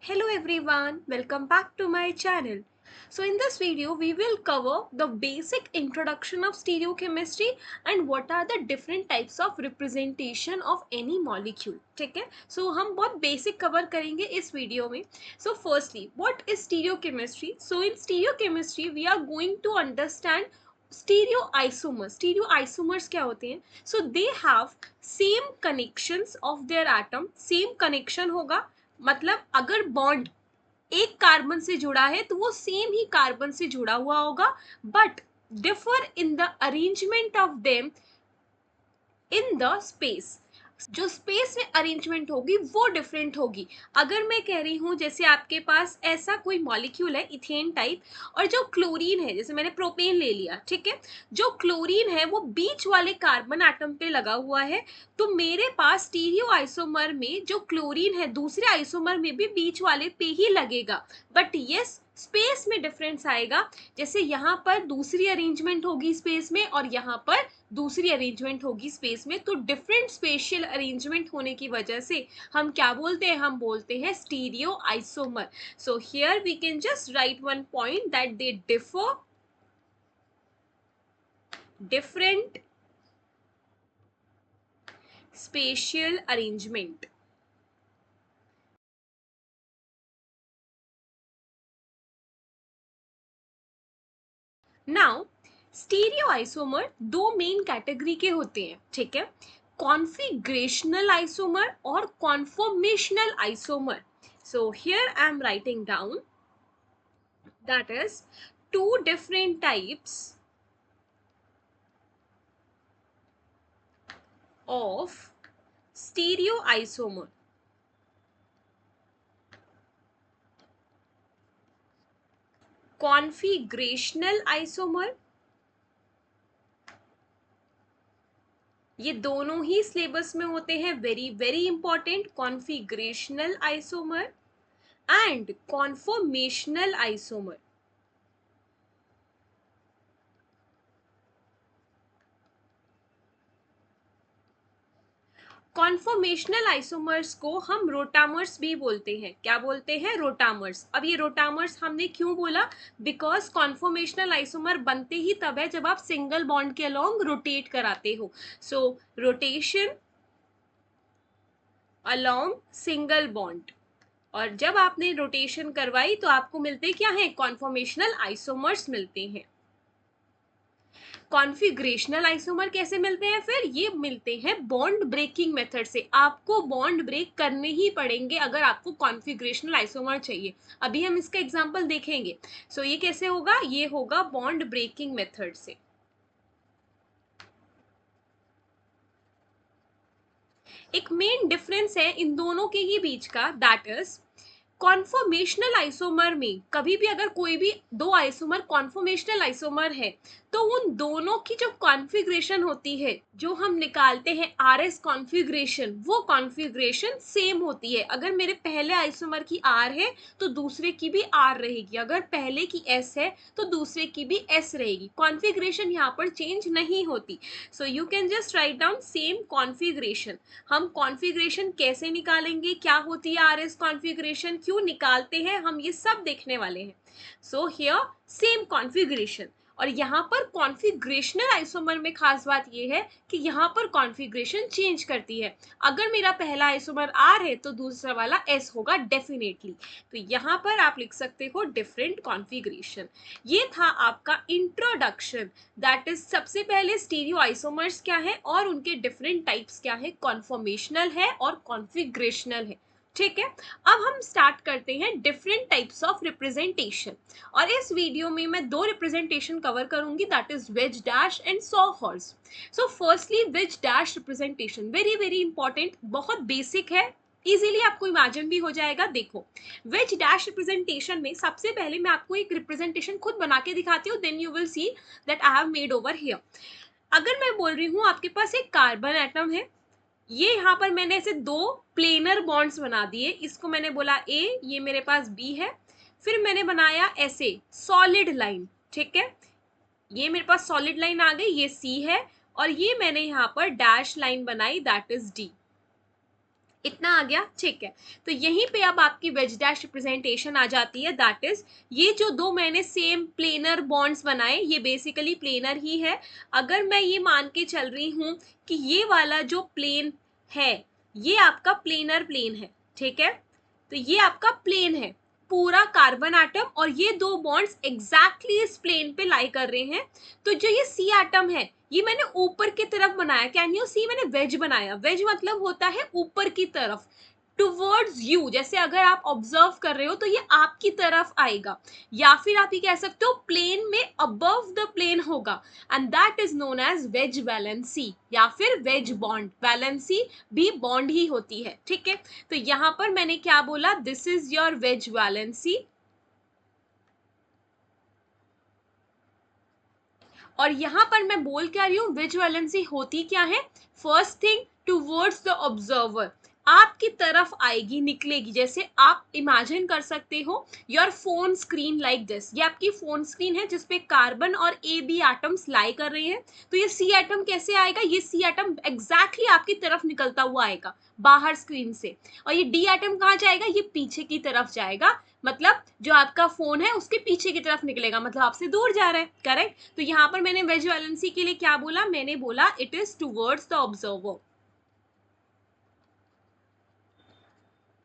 Hello everyone, welcome back to my channel. So in this video we will cover the basic introduction of stereochemistry and what are the different types of representation of any molecule. ठीक है, so हम बहुत basic cover करेंगे इस video में. So firstly, what is stereochemistry? So in stereochemistry we are going to understand stereoisomers. Stereoisomers क्या होते हैं? So they have same connections of their atom. Same connection होगा, मतलब अगर बॉन्ड एक कार्बन से जुड़ा है तो वो सेम ही कार्बन से जुड़ा हुआ होगा, but differ in the arrangement of them in the space. जो स्पेस में अरेंजमेंट होगी वो डिफरेंट होगी. अगर मैं कह रही हूँ जैसे आपके पास ऐसा कोई मॉलिक्यूल है इथेन टाइप, और जो क्लोरीन है, जैसे मैंने प्रोपेन ले लिया, ठीक है, जो क्लोरीन है वो बीच वाले कार्बन एटम पे लगा हुआ है, तो मेरे पास स्टीरियो आइसोमर में जो क्लोरीन है दूसरे आइसोमर में भी बीच वाले पे ही लगेगा, बट यस स्पेस में डिफरेंस आएगा. जैसे यहाँ पर दूसरी अरेंजमेंट होगी स्पेस में और यहाँ पर दूसरी अरेंजमेंट होगी स्पेस में, तो डिफरेंट स्पेशियल अरेंजमेंट होने की वजह से हम क्या बोलते हैं, हम बोलते हैं stereo isomer. So here we can just write one point that they differ different spatial arrangement. Now stereoisomer दो मेन कैटेगरी के होते हैं, ठीक है, कॉन्फिग्रेशनल आइसोमर और conformational isomer. So here I am writing down that is two different types of stereoisomer. Configurational isomer, ये दोनों ही सिलेबस में होते हैं, very very important. Configurational isomer and conformational isomer. Conformational isomers को हम रोटामर्स भी बोलते हैं. क्या बोलते हैं? रोटामर्स. अब ये रोटामर्स हमने क्यों बोला? बिकॉज कॉन्फॉर्मेशनल आइसोमर बनते ही तब है जब आप सिंगल बॉन्ड के अलोंग रोटेट कराते हो. सो रोटेशन अलोंग सिंगल बॉन्ड, और जब आपने रोटेशन करवाई तो आपको मिलते क्या है? कॉन्फॉर्मेशनल आइसोमर्स मिलते हैं. कॉन्फिग्रेशनल आइसोमर कैसे मिलते हैं? फिर ये मिलते हैं बॉन्ड ब्रेकिंग मेथड से. आपको बॉन्ड ब्रेक करने ही पड़ेंगे अगर आपको कॉन्फिग्रेशनल आइसोमर चाहिए. अभी हम इसका एग्जांपल देखेंगे. सो ये कैसे होगा? ये होगा बॉन्ड ब्रेकिंग मेथड से. एक मेन डिफरेंस है इन दोनों के ही बीच का, दैट इज कॉन्फॉर्मेशनल आइसोमर में कभी भी अगर कोई भी दो आइसोमर कॉन्फॉर्मेशनल आइसोमर है तो उन दोनों की जो कॉन्फ़िगरेशन होती है, जो हम निकालते हैं आरएस कॉन्फ़िगरेशन, वो कॉन्फ़िगरेशन सेम होती है. अगर मेरे पहले आइसोमर की आर है तो दूसरे की भी आर रहेगी, अगर पहले की एस है तो दूसरे की भी एस रहेगी. कॉन्फ़िगरेशन यहाँ पर चेंज नहीं होती. So you can just write down same configuration. हम कॉन्फ़िगरेशन कैसे निकालेंगे, क्या होती है आरएस कॉन्फ़िगरेशन, क्यों निकालते हैं, हम ये सब देखने वाले हैं. So here same configuration. और यहाँ पर कॉन्फ़िगरेशनल आइसोमर में खास बात यह है कि यहाँ पर कॉन्फ़िगरेशन चेंज करती है. अगर मेरा पहला आइसोमर आर है तो दूसरा वाला एस होगा डेफिनेटली. तो यहाँ पर आप लिख सकते हो डिफरेंट कॉन्फ़िगरेशन. ये था आपका इंट्रोडक्शन, दैट इज सबसे पहले स्टीरियो आइसोमर्स क्या है और उनके डिफरेंट टाइप्स क्या है, कॉन्फॉर्मेशनल है और कॉन्फ़िगरेशनल है. ठीक है, अब हम स्टार्ट करते हैं डिफरेंट टाइप्स ऑफ रिप्रेजेंटेशन. और इस वीडियो में मैं दो रिप्रेजेंटेशन कवर करूंगी, that is veg dash and saw horse. So firstly veg dash representation, very very important, बहुत बेसिक है, इजीली आपको इमेजिन भी हो जाएगा. देखो, वेज डैश रिप्रेजेंटेशन में सबसे पहले मैं आपको एक रिप्रेजेंटेशन खुद बना के दिखाती हूँ, then you will see that I have made over here. अगर मैं बोल रही हूँ आपके पास एक कार्बन एटम है, ये यहाँ पर मैंने ऐसे दो प्लेनर बॉन्ड्स बना दिए, इसको मैंने बोला ए, ये मेरे पास बी है, फिर मैंने बनाया ऐसे सॉलिड लाइन. ठीक है, ये मेरे पास सॉलिड लाइन आ गई, ये सी है, और ये मैंने यहाँ पर डैश लाइन बनाई, दैट इज डी. इतना आ गया, ठीक है। तो यहीं पे अब आपकी वेज डैश रिप्रेजेंटेशन आ जाती है, दैट इज ये जो दो मैंने सेम प्लेनर बॉन्ड्स बनाए ये बेसिकली प्लेनर ही है। अगर मैं ये मान के चल रही हूं कि ये वाला जो प्लेन है ये आपका प्लेनर प्लेन है, ठीक है, तो ये आपका प्लेन है पूरा कार्बन एटम और ये दो बॉन्ड्स एग्जैक्टली इस प्लेन पे लाई कर रहे हैं। तो जो ये सी एटम है ये मैंने ऊपर की तरफ बनाया, कैन यू सी, मैंने वेज बनाया। वेज मतलब होता है ऊपर की तरफ, टुवर्ड्स यू, जैसे अगर आप ऑब्जर्व कर रहे हो तो ये आपकी तरफ आएगा, या फिर आप ये कह सकते हो प्लेन में अबव द प्लेन होगा, and that is known as wedge valency या फिर वेज बॉन्ड। वैलेंसी भी बॉन्ड ही होती है, ठीक है। तो यहां पर मैंने क्या बोला, this is your ways valency, और यहां पर मैं बोल क्या रही हूं, वेज वैलेंसी होती क्या है, first thing towards the observer, आपकी तरफ आएगी, निकलेगी। जैसे आप इमेजिन कर सकते हो your phone screen like this, ये आपकी फोन स्क्रीन है जिसपे कार्बन और ए बी एटम्स लाई कर रहे हैं। तो ये सी एटम कैसे आएगा, ये सी एटम एग्जैक्टली आपकी तरफ निकलता हुआ आएगा बाहर स्क्रीन से, और ये डी एटम कहाँ जाएगा, ये पीछे की तरफ जाएगा, मतलब जो आपका फोन है उसके पीछे की तरफ निकलेगा, मतलब आपसे दूर जा रहा है, करेक्ट। तो यहाँ पर मैंने वेज वैलेंसी के लिए क्या बोला, मैंने बोला it is towards the observer,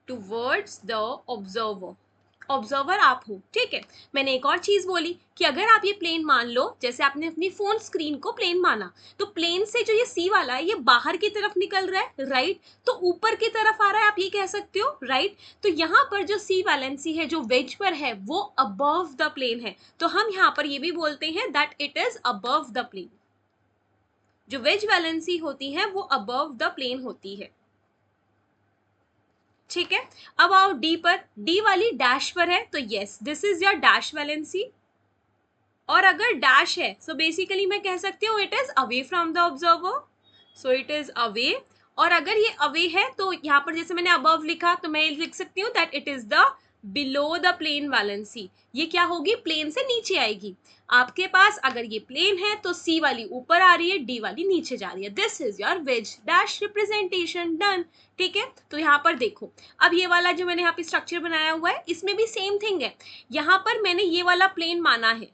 towards the observer, observer आप हो, ठीक है। मैंने एक और चीज बोली कि अगर आप ये प्लेन मान लो, जैसे आपने अपनी फोन स्क्रीन को प्लेन माना, तो प्लेन से जो ये सी वाला है ये बाहर की तरफ निकल रहा है, राइट, तो ऊपर की तरफ आ रहा है, आप ये कह सकते हो, राइट। तो यहाँ पर जो सी वैलेंसी है जो वेज पर है वो अबव द प्लेन है, तो हम यहाँ पर ये भी बोलते हैं that it is above the plane. जो वेज वैलेंसी होती है वो अबव द प्लेन होती है, ठीक है। अब आओ डी पर, डी वाली डैश पर है, तो yes this is your dash valency, और अगर डैश है सो बेसिकली मैं कह सकती हूँ it is away from the observer, so it is away. और अगर ये अवे है तो यहाँ पर जैसे मैंने अबव लिखा तो मैं लिख सकती हूँ that it is the below the plane valency, ये क्या होगी, प्लेन से नीचे आएगी। आपके पास अगर ये प्लेन है तो सी वाली ऊपर आ रही है, डी वाली नीचे जा रही है, this is your ways dash representation, done, ठीक है। तो यहाँ पर देखो, अब ये वाला जो मैंने यहाँ पे स्ट्रक्चर बनाया हुआ है इसमें भी सेम थिंग है। यहाँ पर मैंने ये वाला प्लेन माना है,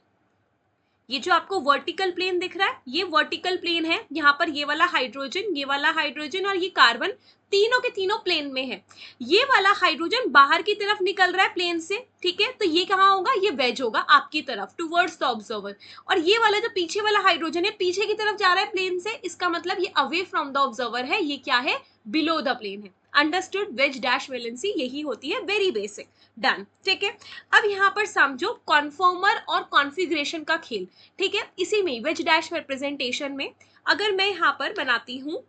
ये जो आपको वर्टिकल प्लेन दिख रहा है ये वर्टिकल प्लेन है, यहाँ पर ये वाला हाइड्रोजन और ये कार्बन तीनों के तीनों प्लेन में है। ये वाला हाइड्रोजन बाहर की तरफ निकल रहा है प्लेन से, ठीक है, तो ये कहाँ होगा, ये वेज होगा आपकी तरफ टुवर्ड्स द ऑब्जर्वर। और ये वाला जो पीछे वाला हाइड्रोजन है पीछे की तरफ जा रहा है प्लेन से, इसका मतलब ये अवे फ्रॉम द ऑब्जर्वर है, ये क्या है, बिलो द प्लेन है। अंडरस्टूड, वेज डैश वैलेंसी यही होती है, वेरी बेसिक, डन, ठीक है। अब यहाँ पर समझो कॉन्फॉर्मर और कॉन्फ़िगरेशन का खेल, ठीक है, इसी में वेज डैश रिप्रेजेंटेशन में अगर मैं यहाँ पर बनाती हूँ,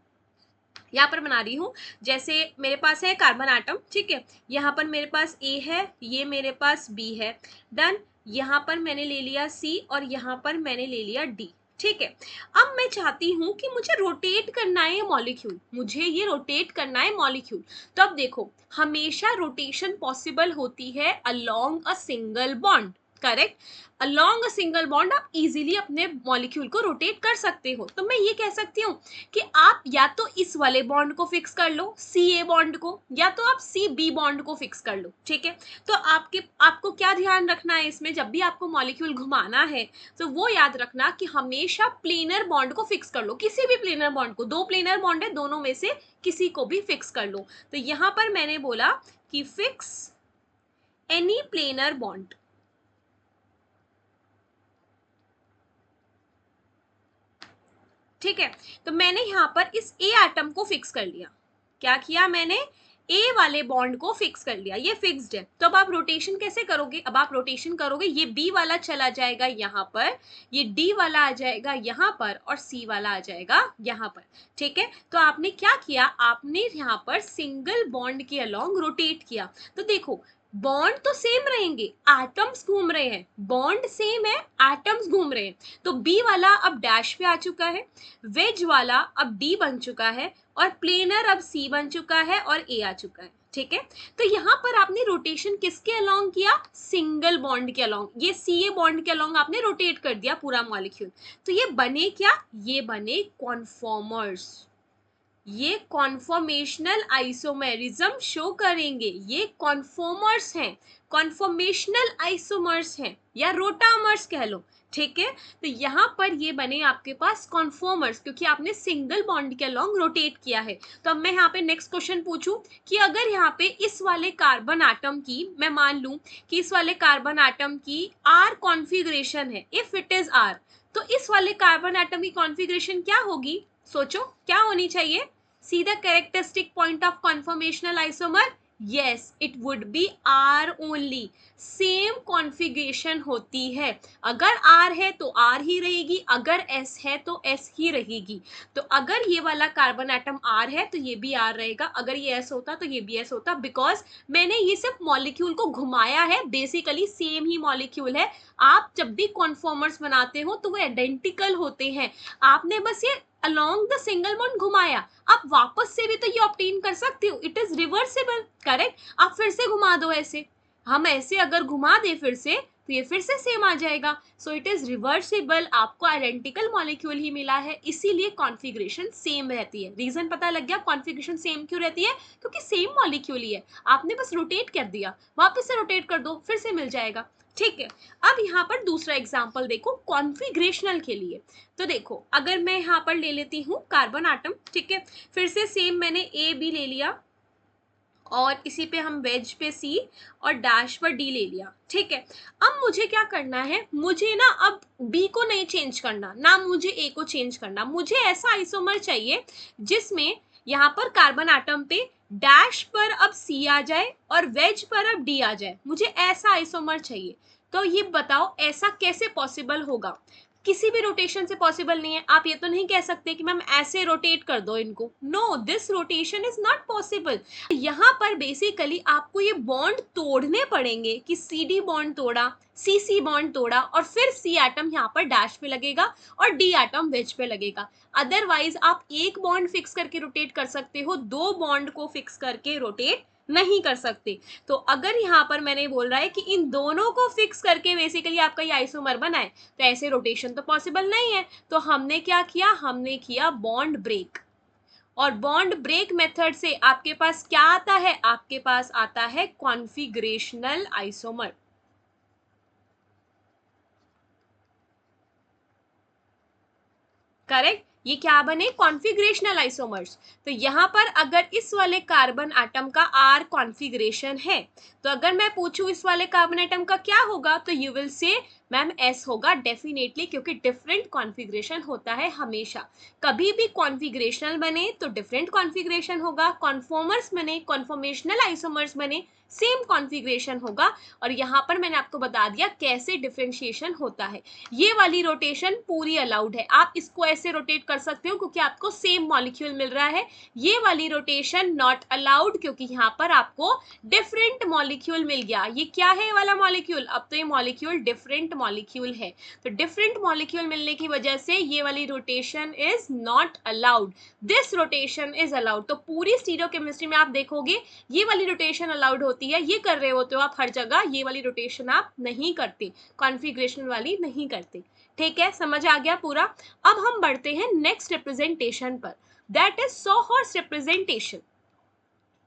यहाँ पर बना रही हूँ, जैसे मेरे पास है कार्बन आटम, ठीक है, यहाँ पर मेरे पास ए है, ये मेरे पास बी है, डन। यहाँ पर मैंने ले लिया सी और यहाँ पर मैंने ले लिया डी, ठीक है। अब मैं चाहती हूँ कि मुझे रोटेट करना है मॉलिक्यूल, मुझे ये रोटेट करना है मॉलिक्यूल। तो अब देखो, हमेशा रोटेशन पॉसिबल होती है along a single bond, correct. Along a single bond आप इजीली अपने मॉलिक्यूल को रोटेट कर सकते हो। तो मैं ये कह सकती हूँ कि आप या तो इस वाले बॉन्ड को फिक्स कर लो सी ए बॉन्ड को, या तो आप सी बी बॉन्ड को फिक्स कर लो, ठीक है। तो आपको क्या ध्यान रखना है इसमें, जब भी आपको मॉलिक्यूल घुमाना है तो वो याद रखना कि हमेशा प्लेनर बॉन्ड को फिक्स कर लो, किसी भी प्लेनर बॉन्ड को, दो प्लेनर बॉन्ड है दोनों में से किसी को भी फिक्स कर लो। तो यहां पर मैंने बोला कि फिक्स एनी प्लेनर बॉन्ड, ठीक है। तो मैंने यहां पर इस ए एटम को फिक्स कर लिया, क्या किया मैंने, ए वाले बॉन्ड को फिक्स कर लिया, ये फिक्स्ड है। तो अब आप रोटेशन कैसे करोगे, अब आप रोटेशन करोगे, ये बी वाला चला जाएगा यहाँ पर, ये डी वाला आ जाएगा यहाँ पर और सी वाला आ जाएगा यहाँ पर, ठीक है। तो आपने क्या किया, आपने यहाँ पर सिंगल बॉन्ड के अलोंग रोटेट किया। तो देखो बॉन्ड तो सेम रहेंगे, एटम्स घूम रहे हैं, बॉन्ड सेम है, एटम्स घूम रहे हैं। तो बी वाला अब डैश पे आ चुका है, वेज वाला अब डी बन चुका है, और प्लेनर अब सी बन चुका है और ए आ चुका है, ठीक है। तो यहाँ पर आपने रोटेशन किसके अलोंग किया, सिंगल बॉन्ड के अलोंग, ये सी ए बॉन्ड के अलोंग आपने रोटेट कर दिया पूरा मॉलिक्यूल। तो ये बने क्या, ये बने कॉन्फॉर्मर्स, ये कॉन्फॉर्मेशनल आइसोमेरिज्म शो करेंगे, ये कॉन्फॉर्मर्स हैं, कॉन्फॉर्मेशनल आइसोमर्स हैं या रोटामर्स कह लो, ठीक है। तो यहाँ पर ये बने आपके पास कॉन्फॉर्मर्स, क्योंकि आपने सिंगल बॉन्ड के अलॉन्ग रोटेट किया है। तो अब मैं यहाँ पे नेक्स्ट क्वेश्चन पूछूं कि अगर यहाँ पे इस वाले कार्बन आटम की, मैं मान लूं कि इस वाले कार्बन आटम की आर कॉन्फ़िगरेशन है, इफ इट इज आर, तो इस वाले कार्बन आटम की कॉन्फ़िगरेशन क्या होगी? सोचो क्या होनी चाहिए? See the characteristic point of conformational isomer? Yes, it would be R only. Same configuration होती है, अगर R है तो R ही रहेगी, अगर S है तो S ही रहेगी। तो अगर ये वाला कार्बन एटम R है तो ये भी R रहेगा, अगर ये S होता तो ये भी S होता, बिकॉज मैंने ये सिर्फ मॉलिक्यूल को घुमाया है, बेसिकली सेम ही मॉलिक्यूल है। आप जब भी कॉन्फॉर्मर्स बनाते हो तो वो आइडेंटिकल होते हैं, आपने बस ये along the single bond घुमाया, आप वापस से भी तो ये ऑब्टेन कर सकते हो, इट इज रिवर्सिबल, करेक्ट। आप फिर से घुमा दो ऐसे, हम ऐसे अगर घुमा दे फिर से तो ये फिर से सेम आ जाएगा। सो इट इज रिवर्सिबल, आपको आइडेंटिकल मॉलिक्यूल ही मिला है, इसीलिए कॉन्फ़िगरेशन सेम रहती है। रीजन पता लग गया कॉन्फ़िगरेशन सेम क्यों रहती है? क्योंकि सेम मॉलिक्यूल ही है, आपने बस रोटेट कर दिया, वापस से रोटेट कर दो फिर से मिल जाएगा, ठीक है। अब यहाँ पर दूसरा एग्जाम्पल देखो कॉन्फ़िगरेशनल के लिए। तो देखो अगर मैं यहाँ पर ले लेती हूँ कार्बन आटम, ठीक है, फिर से सेम मैंने ए बी ले लिया और इसी पे हम वेज पे सी और डैश पर डी ले लिया, ठीक है। अब मुझे क्या करना है, मुझे ना अब बी को नहीं चेंज करना, ना मुझे ए को चेंज करना, मुझे ऐसा आइसोमर चाहिए जिसमें यहाँ पर कार्बन आटम पे डैश पर अब सी आ जाए और वेज पर अब डी आ जाए, मुझे ऐसा आइसोमर चाहिए। तो ये बताओ ऐसा कैसे पॉसिबल होगा? किसी भी रोटेशन से पॉसिबल नहीं है। आप ये तो नहीं कह सकते कि मैम ऐसे रोटेट कर दो इनको, no, this rotation is not possible. यहाँ पर बेसिकली आपको ये बॉन्ड तोड़ने पड़ेंगे कि सी डी बॉन्ड तोड़ा, सी सी बॉन्ड तोड़ा और फिर सी एटम यहाँ पर डैश पे लगेगा और डी एटम वेज पे लगेगा। अदरवाइज आप एक बॉन्ड फिक्स करके रोटेट कर सकते हो, दो बॉन्ड को फिक्स करके रोटेट नहीं कर सकते। तो अगर यहाँ पर मैंने बोल रहा है कि इन दोनों को फिक्स करके बेसिकली आपका ये आइसोमर बनाए, तो ऐसे रोटेशन तो पॉसिबल नहीं है। तो हमने क्या किया, हमने किया बॉन्ड ब्रेक, और बॉन्ड ब्रेक मेथड से आपके पास क्या आता है, आपके पास आता है कॉन्फ़िगरेशनल आइसोमर, करेक्ट। ये क्या बने, कॉन्फ़िगरेशनल आइसोमर्स। तो यहाँ पर अगर इस वाले कार्बन एटम का आर कॉन्फ़िगरेशन है, तो अगर मैं पूछूं इस वाले कार्बन एटम का क्या होगा, तो you will say ma'am S होगा डेफिनेटली, क्योंकि डिफरेंट कॉन्फ़िगरेशन होता है हमेशा। कभी भी कॉन्फ़िगरेशनल बने तो डिफरेंट कॉन्फ़िगरेशन होगा, कॉन्फॉर्मर्स बने, कॉन्फॉर्मेशनल आइसोमर्स बने, सेम कॉन्फ़िगरेशन होगा। और यहाँ पर मैंने आपको बता दिया कैसे डिफरेंशिएशन होता है। ये वाली रोटेशन पूरी अलाउड है, आप इसको ऐसे रोटेट कर सकते हो क्योंकि आपको सेम मॉलिक्यूल मिल रहा है। ये वाली रोटेशन नॉट अलाउड, क्योंकि यहाँ पर आपको डिफरेंट मॉलिक्यूल मिल गया। ये क्या है ये वाला मॉलिक्यूल, अब तो ये मॉलिक्यूल डिफरेंट मॉलिक्यूल है, तो डिफरेंट मॉलिक्यूल मिलने की वजह से ये वाली rotation is not allowed, this rotation is allowed. तो पूरी स्टीरियोकेमिस्ट्री में आप देखोगे ये वाली रोटेशन अलाउड होती है, ये कर रहे होते हो आप हर जगह, ये वाली रोटेशन आप नहीं करते, कॉन्फ़िगरेशन वाली नहीं करते, ठीक है। समझ आ गया पूरा। अब हम बढ़ते हैं नेक्स्ट रिप्रेजेंटेशन पर, दैट इज सॉहॉर्स रिप्रेजेंटेशन।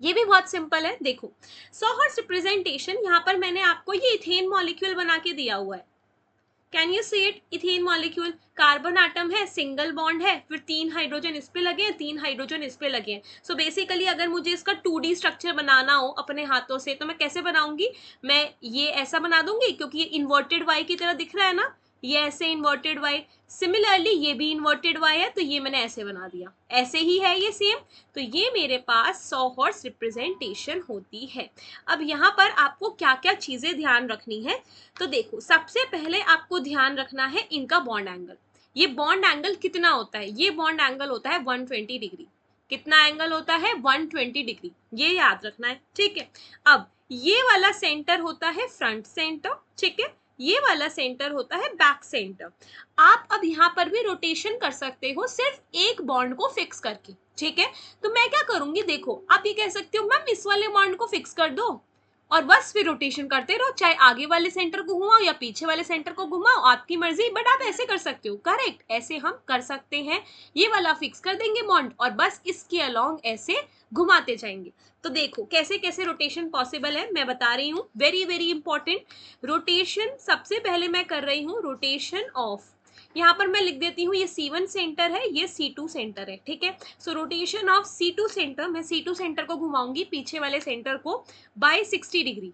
ये भी बहुत सिंपल है, देखो सॉहॉर्स रिप्रेजेंटेशन, यहाँ पर मैंने आपको ये इथेन मॉलिक्यूल बना के दिया हुआ है, can you see it, ethane molecule, carbon atom है, सिंगल बॉन्ड है, फिर 3 हाइड्रोजन इस पे लगे हैं, 3 हाइड्रोजन इस पे लगे हैं। सो बेसिकली अगर मुझे इसका 2D स्ट्रक्चर बनाना हो अपने हाथों से, तो मैं कैसे बनाऊंगी, मैं ये ऐसा बना दूंगी क्योंकि ये इन्वर्टेड वाई की तरह दिख रहा है ना, ये ऐसे इन्वर्टेड वाई, सिमिलरली ये भी इन्वर्टेड वाई है, तो ये मैंने ऐसे बना दिया, ऐसे ही है ये सेम। तो ये मेरे पास सॉहॉर्स रिप्रेजेंटेशन होती है। अब यहाँ पर आपको क्या क्या चीजें ध्यान रखनी है, तो देखो सबसे पहले आपको ध्यान रखना है इनका बॉन्ड एंगल। ये बॉन्ड एंगल कितना होता है, ये बॉन्ड एंगल होता है 120 डिग्री। कितना एंगल होता है, 120 डिग्री, ये याद रखना है, ठीक है। अब ये वाला सेंटर होता है फ्रंट सेंटर, ठीक है, ये वाला सेंटर होता है बैक सेंटर। आप अब यहाँ पर भी रोटेशन कर सकते हो सिर्फ एक बॉन्ड को फिक्स करके, ठीक है। तो मैं क्या करूंगी, देखो आप ये कह सकते हो मैम इस वाले बॉन्ड को फिक्स कर दो और बस फिर रोटेशन करते रहो, चाहे आगे वाले सेंटर को घुमाओ या पीछे वाले सेंटर को घुमाओ, आपकी मर्जी, बट आप ऐसे कर सकते हो। करेक्ट, ऐसे हम कर सकते हैं। ये वाला फिक्स कर देंगे बॉन्ड और बस इसके अलोंग ऐसे घुमाते जाएंगे। तो देखो कैसे कैसे रोटेशन पॉसिबल है, मैं बता रही हूँ, वेरी वेरी इंपॉर्टेंट। रोटेशन सबसे पहले मैं कर रही हूँ रोटेशन ऑफ, यहाँ पर मैं लिख देती हूँ ये C1 सेंटर है, ये C2 सेंटर है, ठीक है। सो रोटेशन ऑफ C2 सेंटर, मैं C2 सेंटर को घुमाऊंगी पीछे वाले सेंटर को बाय 60 डिग्री।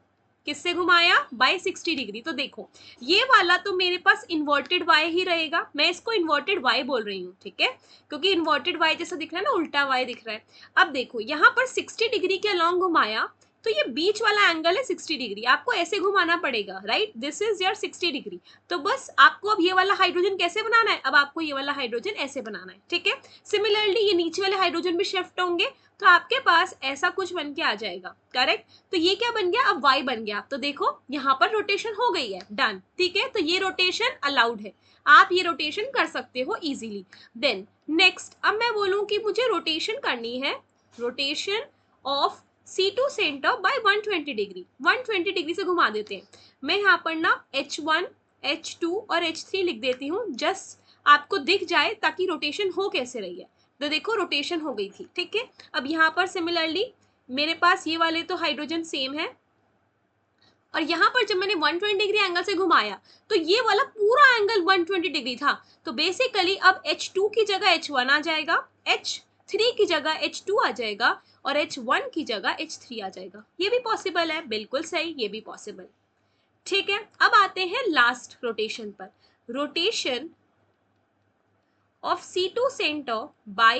किससे घुमाया? By 60 degree. तो देखो ये वाला तो मेरे पास इन्वर्टेड y ही रहेगा, मैं इसको इन्वर्टेड y बोल रही हूँ, ठीक है, क्योंकि इन्वर्टेड y जैसा दिख रहा है ना, उल्टा y दिख रहा है। अब देखो यहाँ पर 60 डिग्री के अलॉन्ग घुमाया, तो ये बीच वाला एंगल है 60 डिग्री, आपको ऐसे घुमाना पड़ेगा, right, this is your 60 degree. तो बस आपको अब ये वाला हाइड्रोजन कैसे बनाना है, अब आपको ये वाला हाइड्रोजन ऐसे बनाना है, ठीक है। सिमिलरली ये नीचे वाले हाइड्रोजन भी शिफ्ट होंगे, तो आपके पास ऐसा कुछ बन के आ जाएगा, करेक्ट। तो ये क्या बन गया, अब y बन गया। तो देखो यहाँ पर रोटेशन हो गई है, डन, ठीक है। तो ये रोटेशन अलाउड है, आप ये रोटेशन कर सकते हो इजीली। देन नेक्स्ट, अब मैं बोलूं कि मुझे रोटेशन करनी है, rotation of C2 centre by 120 degree, 120 degree से घुमा देते हैं। मैं यहाँ पर ना H1, H2 और H3 लिख देती हूँ, जस्ट आपको दिख जाए ताकि रोटेशन हो कैसे रही है। तो देखो रोटेशन हो गई थी, ठीक है। अब यहाँ पर सिमिलरली मेरे पास ये वाले तो हाइड्रोजन सेम है, और यहाँ पर जब मैंने 120 डिग्री एंगल से घुमाया तो ये वाला पूरा एंगल 120 डिग्री था। तो बेसिकली अब H2 की जगह H1 आ जाएगा, H3 की जगह H2 आ जाएगा और H1 की जगह H3 आ जाएगा। ये भी पॉसिबल है, बिल्कुल सही, ये भी पॉसिबल, ठीक है। अब आते हैं लास्ट रोटेशन पर, rotation of C2 centre by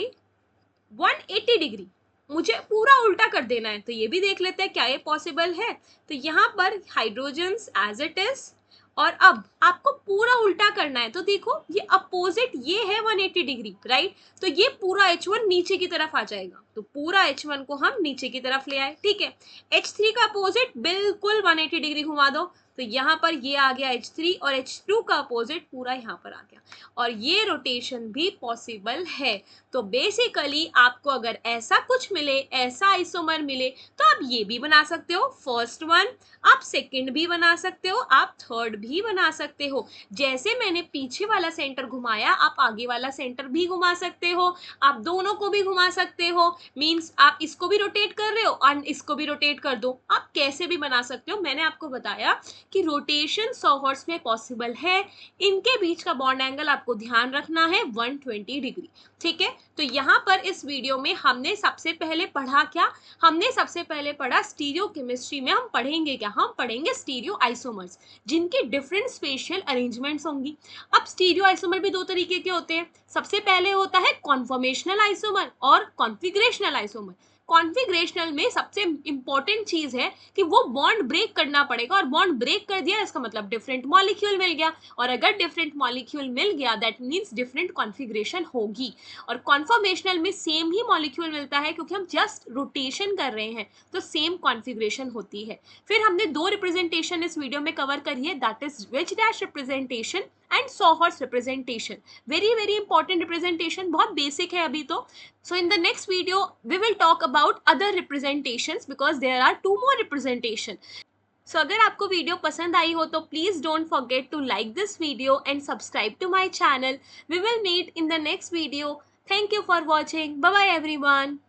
180 degree, मुझे पूरा उल्टा कर देना है। तो ये भी देख लेते हैं क्या ये पॉसिबल है। तो यहाँ पर हाइड्रोजन्स एज इट इज, और अब आपको पूरा उल्टा करना है। तो देखो ये अपोजिट ये है 180 डिग्री, राइट, तो ये पूरा H1 नीचे की तरफ आ जाएगा, तो पूरा H1 को हम नीचे की तरफ ले आए, ठीक है। H3 का अपोजिट बिल्कुल 180 डिग्री घुमा दो, तो यहाँ पर ये आ गया H3 और H2 का अपोजिट पूरा यहाँ पर आ गया, और ये रोटेशन भी पॉसिबल है। तो बेसिकली आपको अगर ऐसा कुछ मिले, ऐसा आइसोमर मिले, तो आप ये भी बना सकते हो फर्स्ट वन, आप सेकंड भी बना सकते हो, आप थर्ड भी बना सकते हो। जैसे मैंने पीछे वाला सेंटर घुमाया, आप आगे वाला सेंटर भी घुमा सकते हो, आप दोनों को भी घुमा सकते हो, मींस आप इसको भी रोटेट कर रहे हो और इसको भी रोटेट कर दो, आप कैसे भी बना सकते हो। मैंने आपको बताया कि रोटेशन 100 हर्ट्ज में पॉसिबल है। इनके बीच का बॉन्ड एंगल आपको ध्यान रखना है 120 डिग्री, ठीक है। तो यहाँ पर इस वीडियो में हमने सबसे पहले पढ़ा क्या, हमने सबसे पहले पढ़ा स्टीरियो केमिस्ट्री में हम पढ़ेंगे क्या, हम पढ़ेंगे स्टीरियो आइसोमर्स, जिनकी डिफरेंट स्पेशल अरेंजमेंट्स होंगी। अब स्टीरियो आइसोमर भी दो तरीके के होते हैं, सबसे पहले होता है कॉन्फॉर्मेशनल आइसोमर और कॉन्फिगरेशनल आइसोमर। कॉन्फिगरेशनल में सबसे इंपॉर्टेंट चीज है कि वो बॉन्ड ब्रेक करना पड़ेगा, और बॉन्ड ब्रेक कर दिया इसका मतलब डिफरेंट मॉलिक्यूल मिल गया, और अगर डिफरेंट मॉलिक्यूल मिल गया दैट मीन्स डिफरेंट कॉन्फिगरेशन होगी। और कॉन्फॉर्मेशनल में सेम ही मॉलिक्यूल मिलता है क्योंकि हम जस्ट रोटेशन कर रहे हैं, तो सेम कॉन्फिगरेशन होती है। फिर हमने दो रिप्रेजेंटेशन इस वीडियो में कवर करी है, that is veg dash representation and 100 hertz representation, very very important representation, बहुत बेसिक है अभी तो। So in the next video we will talk about other representations because there are 2 more representation. So अगर आपको video पसंद आई हो तो please don't forget to like this video and subscribe to my channel. We will meet in the next video. Thank you for watching. Bye bye everyone.